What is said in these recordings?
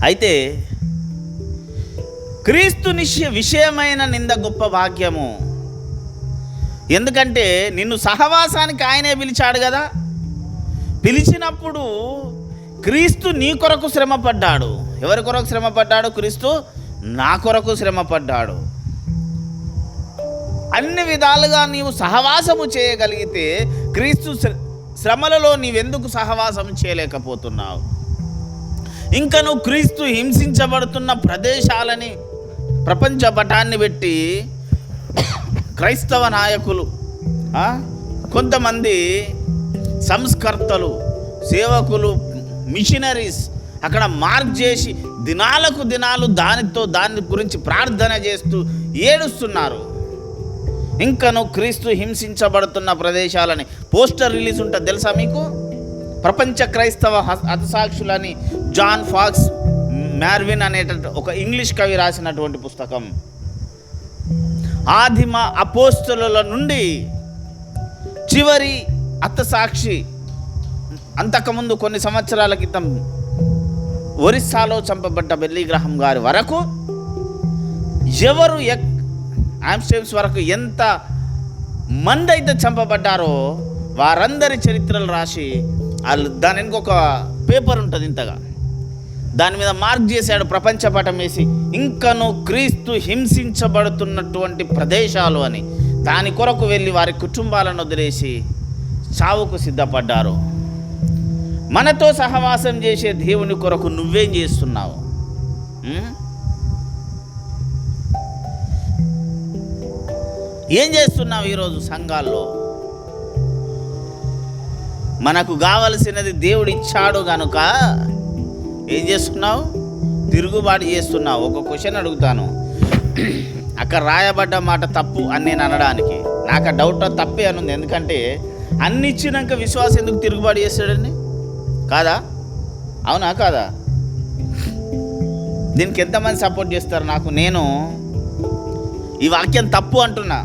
అయితే క్రీస్తు విషయమైన నింద గొప్ప భాగ్యము. ఎందుకంటే నిన్ను సహవాసానికి ఆయనే పిలిచాడు కదా. పిలిచినప్పుడు క్రీస్తు నీ కొరకు శ్రమ పడ్డాడు. ఎవరి కొరకు శ్రమ పడ్డాడు? క్రీస్తు నా కొరకు శ్రమ పడ్డాడు. అన్ని విధాలుగా నీవు సహవాసము చేయగలిగితే క్రీస్తు శ్రమలలో నీవెందుకు సహవాసం చేయలేకపోతున్నావు? ఇంకా నువ్వు క్రీస్తు హింసించబడుతున్న ప్రదేశాలని ప్రపంచ పటాన్ని పెట్టి క్రైస్తవ నాయకులు, కొంతమంది సంస్కర్తలు, సేవకులు, మిషనరీస్ అక్కడ మార్క్ చేసి దినాలకు దినాలు దాని గురించి ప్రార్థన చేస్తూ ఏడుస్తున్నారు. ఇంకా నువ్వు క్రీస్తు హింసించబడుతున్న ప్రదేశాలని పోస్టర్ రిలీజ్ ఉంటుంది తెలుసా మీకు? ప్రపంచ క్రైస్తవ హతసాక్షులని జాన్ ఫాక్స్ మ్యార్విన్ అనేటువంటి ఒక ఇంగ్లీష్ కవి రాసినటువంటి పుస్తకం. ఆదిమ అపోస్తలుల నుండి చివరి హతసాక్షి, అంతకుముందు కొన్ని సంవత్సరాల క్రితం ఒరిస్సాలో చంపబడ్డ బెల్లీ గ్రహం గారి వరకు ఎవరు ఆమ్స్టర్డామ్ వరకు ఎంత మంది అయితే చంపబడ్డారో వారందరి చరిత్రలు రాసి దాని ఇంకొక పేపర్ ఉంటుంది ఇంతగా, దాని మీద మార్క్ చేశాడు ప్రపంచపటం వేసి, ఇంకను క్రీస్తు హింసించబడుతున్నటువంటి ప్రదేశాలు అని. దాని కొరకు వెళ్ళి వారి కుటుంబాలను వదిలేసి చావుకు సిద్ధపడ్డారు. మనతో సహవాసం చేసే దేవుని కొరకు నువ్వేం చేస్తున్నావు? ఏం చేస్తున్నావు ఈరోజు సంఘాల్లో? మనకు కావలసినది దేవుడు ఇచ్చాడు కనుక ఏం చేస్తున్నావు? తిరుగుబాటు చేస్తున్నావు. ఒక క్వశ్చన్ అడుగుతాను, అక్కడ రాయబడ్డ మాట తప్పు అని నేను అనడానికి నాకు ఆ డౌట్ తప్పే అనుంది. ఎందుకంటే అన్ని ఇచ్చినాక విశ్వాసం ఎందుకు తిరుగుబాటు చేస్తాడండి? కాదా? అవునా కాదా? దీనికి ఎంతమంది సపోర్ట్ చేస్తారు నాకు? నేను ఈ వాక్యం తప్పు అంటున్నా.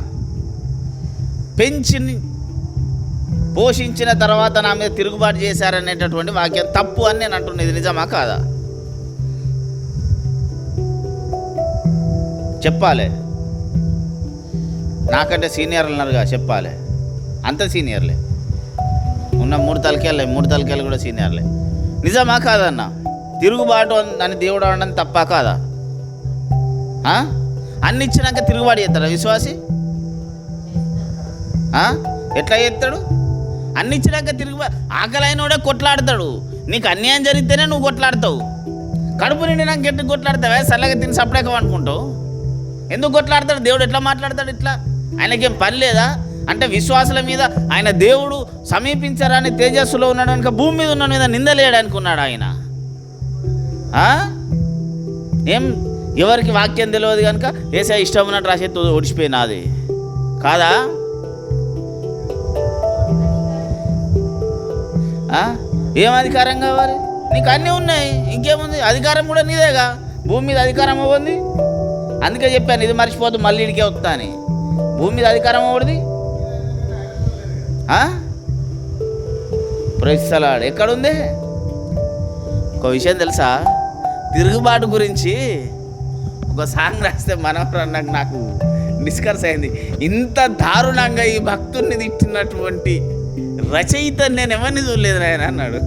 పెంచి పోషించిన తర్వాత నా మీద తిరుగుబాటు చేశారనేటటువంటి వాక్యం తప్పు అని నేను అంటున్నా. ఇది నిజమా కాదా? చెప్పాలి. నాకంటే సీనియర్లు ఉన్నారుగా, చెప్పాలి. అంత సీనియర్లే ఉన్న 3 తలకేళ్ళు కూడా సీనియర్లే. నిజమా కాదన్న? తిరుగుబాటు అని దేవుడు అనడం తప్పా కాదా? అన్ని ఇచ్చినాక తిరుగుబాటు చేస్తాడా విశ్వాసి? ఎట్లా చేస్తాడు? అన్ని ఇచ్చినాక ఆకలైనోడే కొట్లాడతాడు. నీకు అన్యాయం జరిగితేనే నువ్వు కొట్లాడతావు. కడుపు నిండి నాకు ఎట్లా కొట్లాడతావే? చల్లగా తిని సపరేకం అనుకుంటావు. ఎందుకు కొట్లాడతాడు? దేవుడు ఎట్లా మాట్లాడతాడు ఇట్లా? ఆయనకేం పని లేదా? అంటే విశ్వాసుల మీద ఆయన దేవుడు సమీపించరాని తేజస్సులో ఉన్నాడు కనుక భూమి మీద ఉన్న మీద నిందలేయడానికి ఉన్నాడు ఆయన. ఏం ఎవరికి వాక్యం తెలియదు కనుక ఏసై ఇష్టం ఉన్నట్టు రాసేది ఓడిచిపోయినది కాదా? ఏం అధికారం కావాలి? నీకు అన్నీ ఉన్నాయి, ఇంకేముంది? అధికారం కూడా నీదేగా. భూమి మీద అధికారం అవ్వదు. అందుకే చెప్పాను, ఇది మర్చిపోద్దు, మళ్ళీ ఇడికే వస్తా అని. భూమి మీద అధికారం అవ్వదు. ప్రశ్నలాడు ఎక్కడుంది? ఒక విషయం తెలుసా? తిరుగుబాటు గురించి ఒక సాంగ్ రాస్తే మనవరన్నాక నాకు డిస్కస్ అయింది. ఇంత దారుణంగా ఈ భక్తుడిని తిట్టినటువంటి రచయిత నేను ఎవరిని చూడలేదు ఆయన అన్నాడు.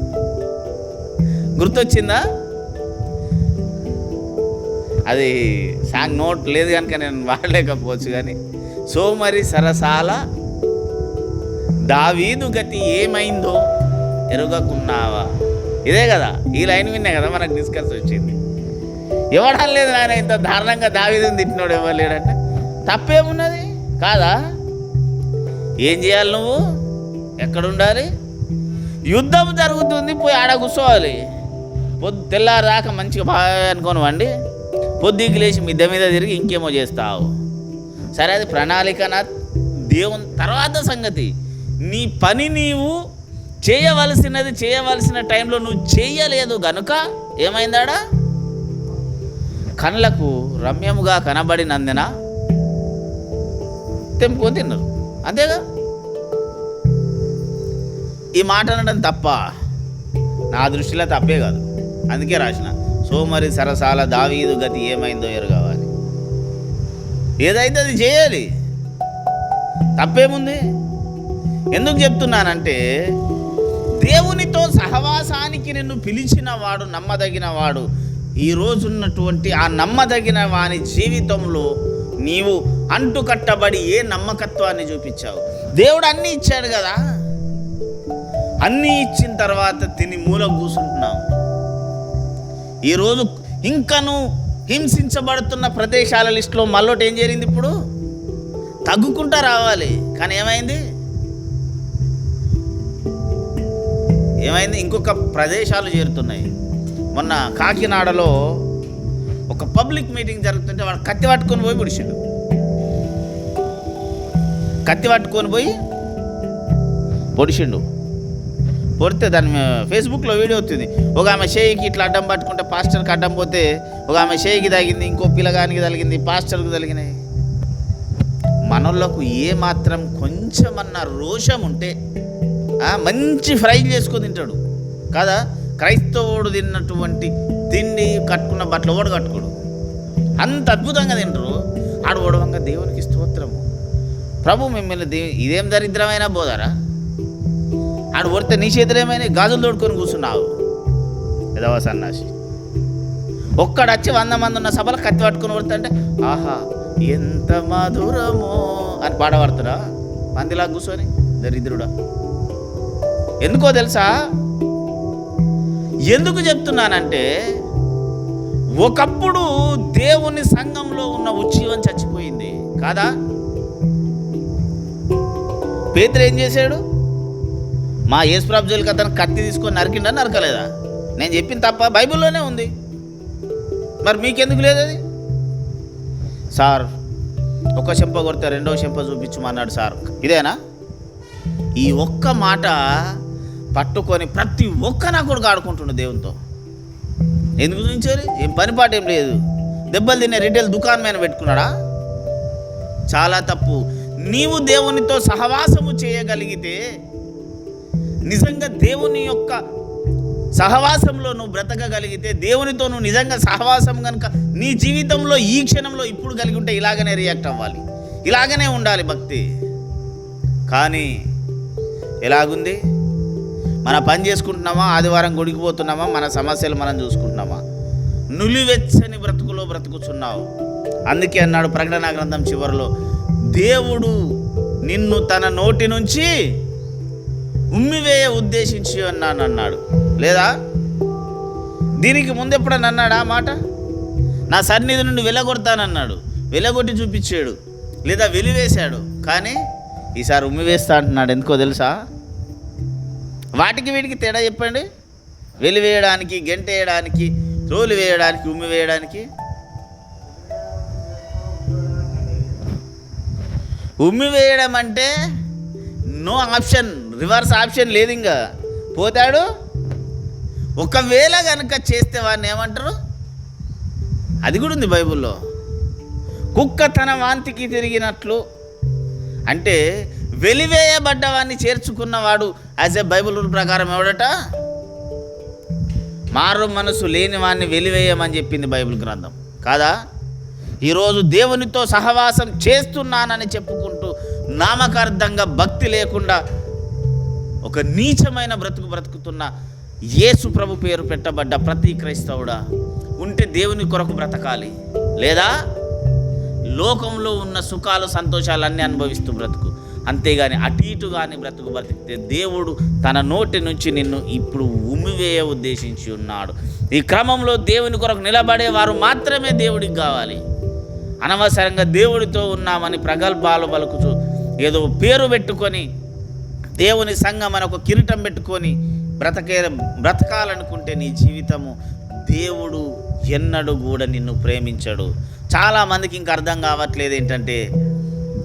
గుర్తొచ్చిందా? అది సాంగ్ నోట్ లేదు కనుక నేను వాడలేకపోవచ్చు. కానీ సోమరి సరసాల దావీదు గతి ఏమైందో ఎరుగకున్నావా, ఇదే కదా. ఈ లైన్ విన్నే కదా మనకు డిస్కస్ వచ్చింది. ఎవడం లేదు నాయన ఇంత దారుణంగా దావీదుని తిట్టినోడు ఎవరు లేడంటే తప్పేమున్నది కాదా? ఏం చేయాలి? నువ్వు ఎక్కడుండాలి? యుద్ధం జరుగుతుంది, పోయి ఆడ కూర్చోవాలి. తెల్లారాక మంచిగా బాగా అనుకోను వండి, పొద్దుకి లేచి మిద్ద మీద తిరిగి ఇంకేమో చేస్తావు. సరే, అది ప్రణాళికనా దేవుని తర్వాత సంగతి. నీ పని నీవు చేయవలసిన టైంలో నువ్వు చేయలేదు గనుక ఏమైందాడా? కళ్ళకు రమ్యముగా కనబడినందున తెంపుకొని తిన్నారు, అంతేగా. ఈ మాట అనడం తప్ప? నా దృష్టిలో తప్పే కాదు. అందుకే రాసిన సోమరి సరసాల దావీదు గతి ఏమైందో ఎరగాలి. ఏదైతే అది చేయాలి, తప్పేముంది. ఎందుకు చెప్తున్నానంటే దేవునితో సహవాసానికి నిన్ను పిలిచిన వాడు నమ్మదగిన వాడు. ఈ రోజున్నటువంటి ఆ నమ్మదగిన వాని జీవితంలో నీవు అంటుకట్టబడి ఏ నమ్మకత్వాన్ని చూపించావు? దేవుడు అన్నీ ఇచ్చాడు కదా, అన్నీ ఇచ్చిన తర్వాత తిని మూల కూర్చుంటున్నావు. ఈరోజు ఇంకను హింసించబడుతున్న ప్రదేశాల లిస్టులో మళ్ళొకటి ఏం జరిగింది, ఇప్పుడు తగ్గుకుంటా రావాలి. కానీ ఏమైంది, ఇంకొక ప్రదేశాలు చేరుతున్నాయి. మొన్న కాకినాడలో ఒక పబ్లిక్ మీటింగ్ జరుగుతుంటే వాడు కత్తి పట్టుకొని పోయి పొడిచాడు. పొడితే దాని ఫేస్బుక్లో వీడియో వచ్చింది. ఒక ఆమె షేయికి ఇట్లా అడ్డం పట్టుకుంటే పాస్టర్కి అడ్డం పోతే ఒక ఆమె షేయికి తగిలింది, ఇంకో పిల్లగానికి తగిలింది, పాస్టర్కి తగిలినాయి. మనోళ్ళకు ఏ మాత్రం కొంచెమన్నా రోషం ఉంటే మంచి ఫ్రై చేసుకొని తింటాడు కదా. క్రైస్తవుడు తిన్నటువంటి తిండి కట్టుకున్న బట్టలు ఓడ కట్టుకోడు, అంత అద్భుతంగా తింటారు. ఆడు ఓడవంగా దేవునికి స్తోత్రము, ప్రభు మిమ్మల్ని ఇదేం దరిద్రమైన బోధారా. ఆడు ఓడితే నీ చేతులు ఏమైనా గాజులు తోడుకొని కూర్చున్నావు ఎదవ సన్నాసి. ఒక్కడొచ్చి 100 మంది ఉన్న సభలో కత్తి పట్టుకొని ఓడుతుంటే ఆహా ఎంత మధురమో అని పాడబడుతురా పందిలా కూర్చొని దరిద్రుడా. ఎందుకో తెలుసా? ఎందుకు చెప్తున్నానంటే ఒకప్పుడు దేవుని సంఘంలో ఉన్న ఉజ్జీవం చచ్చిపోయింది కాదా. పేతురు ఏం చేశాడు? మా యేసుప్రభు జోలికి అతను కత్తి తీసుకొని నరికిండా నరకలేదా? నేను చెప్పిన తప్ప బైబిల్లోనే ఉంది, మరి మీకెందుకు లేదు అది? సార్ ఒక చెంప కొడితే రెండవ చెంప చూపించమన్నాడు సార్, ఇదేనా? ఈ ఒక్క మాట పట్టుకొని ప్రతి ఒక్క నా కొడుకు ఆడుకుంటుండు దేవునితో. ఎందుకు చూపించారు? ఏం పనిపాటు ఏం లేదు. దెబ్బలు తినే రిటైల్ దుకాణమైన పెట్టుకున్నాడా? చాలా తప్పు. నీవు దేవునితో సహవాసము చేయగలిగితే, నిజంగా దేవుని యొక్క సహవాసంలో నువ్వు బ్రతకగలిగితే, దేవునితో నువ్వు నిజంగా సహవాసం కనుక నీ జీవితంలో ఈ క్షణంలో ఇప్పుడు కలిగి ఉంటే ఇలాగనే రియాక్ట్ అవ్వాలి, ఇలాగనే ఉండాలి భక్తి. కానీ ఎలాగుంది? మన పని చేసుకుంటున్నామా, ఆదివారం గుడికి పోతున్నామా, మన సమస్యలు మనం చూసుకుంటున్నామా? నులివెచ్చని బ్రతుకులో బ్రతుకుచున్నావు. అందుకే అన్నాడు ప్రకటన గ్రంథం చివరిలో, దేవుడు నిన్ను తన నోటి నుంచి ఉమ్మివేయ ఉద్దేశించి అన్నాడు. లేదా దీనికి ముందెప్పుడన్నా అన్నాడు ఆ మాట? నా సన్నిధి నుండి వెలగొడతానన్నాడు, వెలగొట్టి చూపించాడు, లేదా వెలివేశాడు. కానీ ఈసారి ఉమ్మివేస్తా అంటున్నాడు. ఎందుకో తెలుసా? వాటికి వీటికి తేడా చెప్పండి. వెలివేయడానికి, గెంటేయడానికి, రోలు వేయడానికి, ఉమ్మి వేయడానికి. ఉమ్మి వేయడం అంటే నో ఆప్షన్, రివర్స్ ఆప్షన్ లేదు. ఇంకా పోతాడు. ఒకవేళ కనుక చేస్తే వాడిని ఏమంటారు? అది కూడా ఉంది బైబిల్లో. కుక్క తన వాంతికి తిరిగినట్లు, అంటే వెలివేయబడ్డవాన్ని చేర్చుకున్నవాడు యాజ్ ఏ బైబిల్ రూల్ ప్రకారం ఎవడట? మారు మనసు లేని వాడిని వెలివేయమని చెప్పింది బైబిల్ గ్రంథం కాదా. ఈరోజు దేవునితో సహవాసం చేస్తున్నానని చెప్పుకుంటూ నామకార్థంగా భక్తి లేకుండా ఒక నీచమైన బ్రతుకుతున్న యేసు ప్రభు పేరు పెట్టబడ్డ ప్రతి క్రైస్తవుడా ఉంటే దేవుని కొరకు బ్రతకాలి, లేదా లోకంలో ఉన్న సుఖాలు సంతోషాలన్నీ అనుభవిస్తూ బ్రతుకు. అంతేగాని అటు ఇటు కానీ బ్రతికితే దేవుడు తన నోటి నుంచి నిన్ను ఇప్పుడు ఉమ్మివేయ ఉద్దేశించి ఉన్నాడు. ఈ క్రమంలో దేవుని కొరకు నిలబడే వారు మాత్రమే దేవుడికి కావాలి. అనవసరంగా దేవుడితో ఉన్నామని ప్రగల్భాలు పలుకుతూ ఏదో పేరు పెట్టుకొని దేవుని సంఘం అని ఒక కిరీటం పెట్టుకొని బ్రతకాలనుకుంటే నీ జీవితము దేవుడు ఎన్నడూ కూడా నిన్ను ప్రేమించడు. చాలామందికి ఇంక అర్థం కావట్లేదు ఏంటంటే,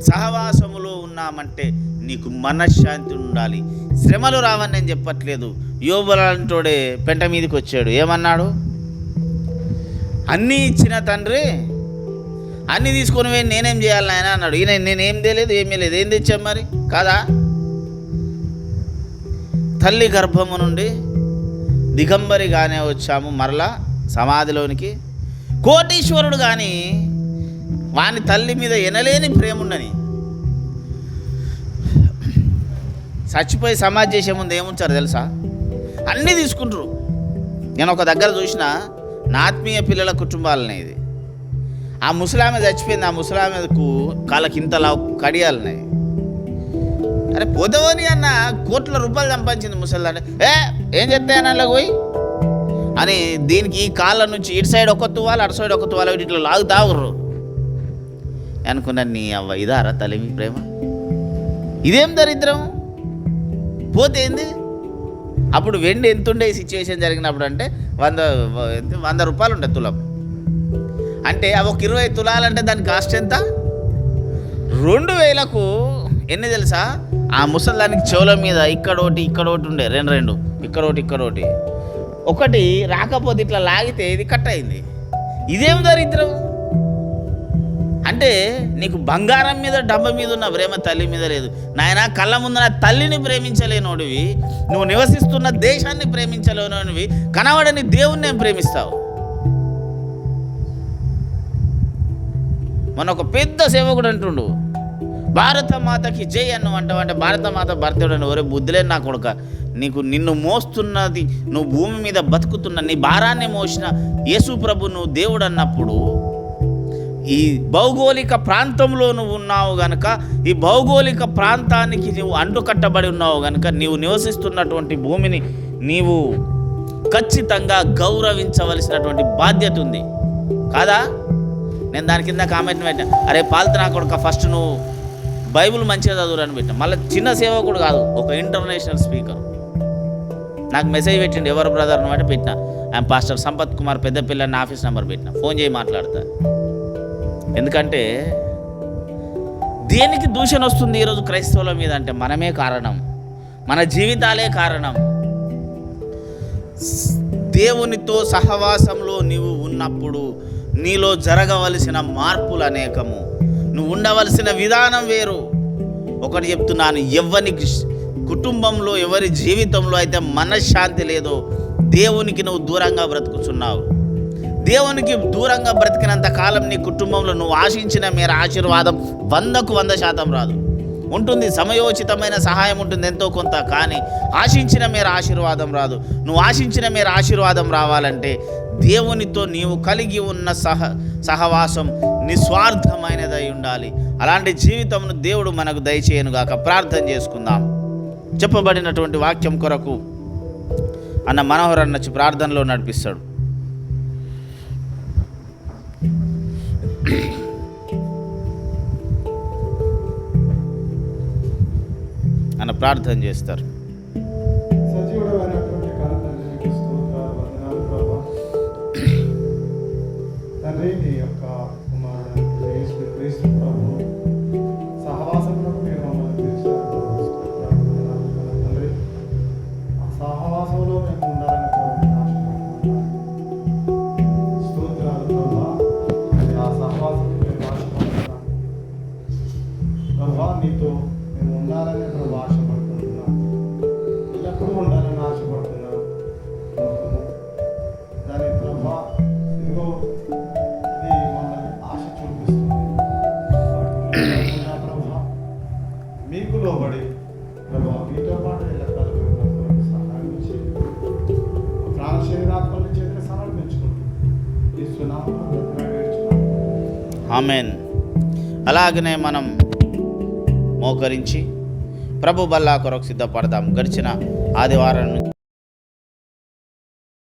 సహవాసములో ఉన్నామంటే నీకు మనశ్శాంతి ఉండాలి, శ్రమలు రావని నేను చెప్పట్లేదు. యోబులాంటోడే పెంట మీదకి వచ్చాడు, ఏమన్నాడు? అన్నీ ఇచ్చిన తండ్రి అన్నీ తీసుకొని పోయి నేనేం చేయాలి నాయన అన్నాడు. ఈయన నేనేం తెలియదు, ఏమీ లేదు, ఏం తెచ్చాం మరి కాదా? తల్లి గర్భము నుండి దిగంబరిగానే వచ్చాము, మరలా సమాధిలోనికి. కోటీశ్వరుడు కానీ వాని తల్లి మీద ఎనలేని ప్రేమ ఉండని. చచ్చిపోయి సమాధి చేసే ముందు ఏముంచారు తెలుసా? అన్నీ తీసుకుంటారు. నేను ఒక దగ్గర చూసిన నా ఆత్మీయ పిల్లల కుటుంబాలనే ఇది. ఆ ముసలామె చచ్చిపోయింది. ఆ ముసలామెకు కాళ్ళకి ఇంతలా కడియాలన్నాయి. అరే పొదవని అన్న కోట్ల రూపాయలు సంపాదించింది ముసలి అంటే ఏం చెప్తాయని అలా పోయి అని దీనికి ఈ కాళ్ళ నుంచి ఇటు సైడ్ ఒక తువాలు అటు సైడ్ ఒక తువాలు ఇట్లా లాగుతావుర్రు అనుకున్నాను. నీ అవ్వ ఇదారా తల్లి ప్రేమ? ఇదేం దరిద్రం పోతే ఏంది? అప్పుడు వెండి ఎంత ఉండే సిచ్యువేషన్ జరిగినప్పుడు అంటే 100 రూపాయలు ఉండే తులం. అంటే అవి ఒక 20 తులాలంటే దాని కాస్ట్ ఎంత? 2000కు ఎన్ని తెలుసా? ఆ ముసలానికి చెవుల మీద ఇక్కడోటి ఉండే రెండు ఇక్కడోటి ఒకటి రాకపోతే ఇట్లా లాగితే ఇది కట్ అయింది. ఇదేం దరిద్రం? అంటే నీకు బంగారం మీద డబ్బ మీద ఉన్న ప్రేమ తల్లి మీద లేదు నాయన. కళ్ళ ముందున తల్లిని ప్రేమించలేనోడివి, నువ్వు నివసిస్తున్న దేశాన్ని ప్రేమించలేనోడివి, కనబడని దేవుణ్ణి ఏం ప్రేమిస్తావు? మన ఒక పెద్ద సేవకుడు అంటుండు, భారత మాతకి జై అంటే భారత మాత భర్తడు. ఒరే బుద్ధిలేని నా కొడుక, నిన్ను మోస్తున్నది, నువ్వు భూమి మీద బతుకుతున్న నీ భారాన్ని మోసిన యేసు ప్రభు నువ్వు దేవుడు అన్నప్పుడు, ఈ భౌగోళిక ప్రాంతంలో నువ్వు ఉన్నావు గనుక, ఈ భౌగోళిక ప్రాంతానికి నువ్వు అంటుకట్టబడి ఉన్నావు గనుక, నీవు నివసిస్తున్నటువంటి భూమిని నీవు ఖచ్చితంగా గౌరవించవలసినటువంటి బాధ్యత ఉంది కాదా? నేను దాని కింద కామెంట్ పెట్టాను, అరే పాల్త నా కొడుక ఫస్ట్ నువ్వు బైబుల్ మంచిగా చదువురని పెట్టాను. మళ్ళీ చిన్న సేవకుడు కాదు, ఒక ఇంటర్నేషనల్ స్పీకర్ నాకు మెసేజ్ పెట్టిండు. ఎవరు బ్రదర్ అనమాట పెట్టినా, ఆయన పాస్టర్ సంపత్ కుమార్ పెద్దపిల్ల నా ఆఫీస్ నెంబర్ పెట్టినా, ఫోన్ చేయి మాట్లాడతా. ఎందుకంటే దేనికి దూషణ వస్తుంది ఈరోజు క్రైస్తవుల మీద అంటే మనమే కారణం, మన జీవితాలే కారణం. దేవునితో సహవాసంలో నీవు ఉన్నప్పుడు నీలో జరగవలసిన మార్పులు అనేకము, నువ్వు ఉండవలసిన విధానం వేరు. ఒకటి చెప్తున్నాను, ఎవరి కుటుంబంలో ఎవరి జీవితంలో అయితే మనశ్శాంతి లేదో దేవునికి నువ్వు దూరంగా బ్రతుకుతున్నావు. దేవునికి దూరంగా బ్రతికినంత కాలం నీ కుటుంబంలో నువ్వు ఆశించిన మేర ఆశీర్వాదం 100కు 100% రాదు. ఉంటుంది, సమయోచితమైన సహాయం ఉంటుంది ఎంతో కొంత, కానీ ఆశించిన మేర ఆశీర్వాదం రాదు. నువ్వు ఆశించిన మేర ఆశీర్వాదం రావాలంటే దేవునితో నీవు కలిగి ఉన్న సహవాసం నిస్వార్థమైనదై ఉండాలి. అలాంటి జీవితంను దేవుడు మనకు దయచేయనుగాక. ప్రార్థన చేసుకుందాం. చెప్పబడినటువంటి వాక్యం కొరకు అన్న మనోహర్ అన్న ప్రార్థనలో నడిపిస్తాడు. అన్న ప్రార్థన చేస్తారు. నీతో మేము ఉండాలని ఆశపడుతున్నాం, ఎల్లప్పుడూ ఉండాలని ఆశపడుతున్నాం. దాని ప్రభా ఇదిగో ఇది మమ్మల్ని ఆశ చూపిస్తుంది. ప్రభా మీకు లోబడి ప్రభా మీతో పాటు ఎల్లకాలం సహాయం చేయండి. ప్రాణ శరీరాత్మల చేతిని సమర్పించుకుంటూ ఈ సునామం ఆమేన్. అలాగనే మనం మోకరించి ప్రభు బల్లా కొరకు సిద్ధపడదాం. గడిచిన ఆదివారం నుంచి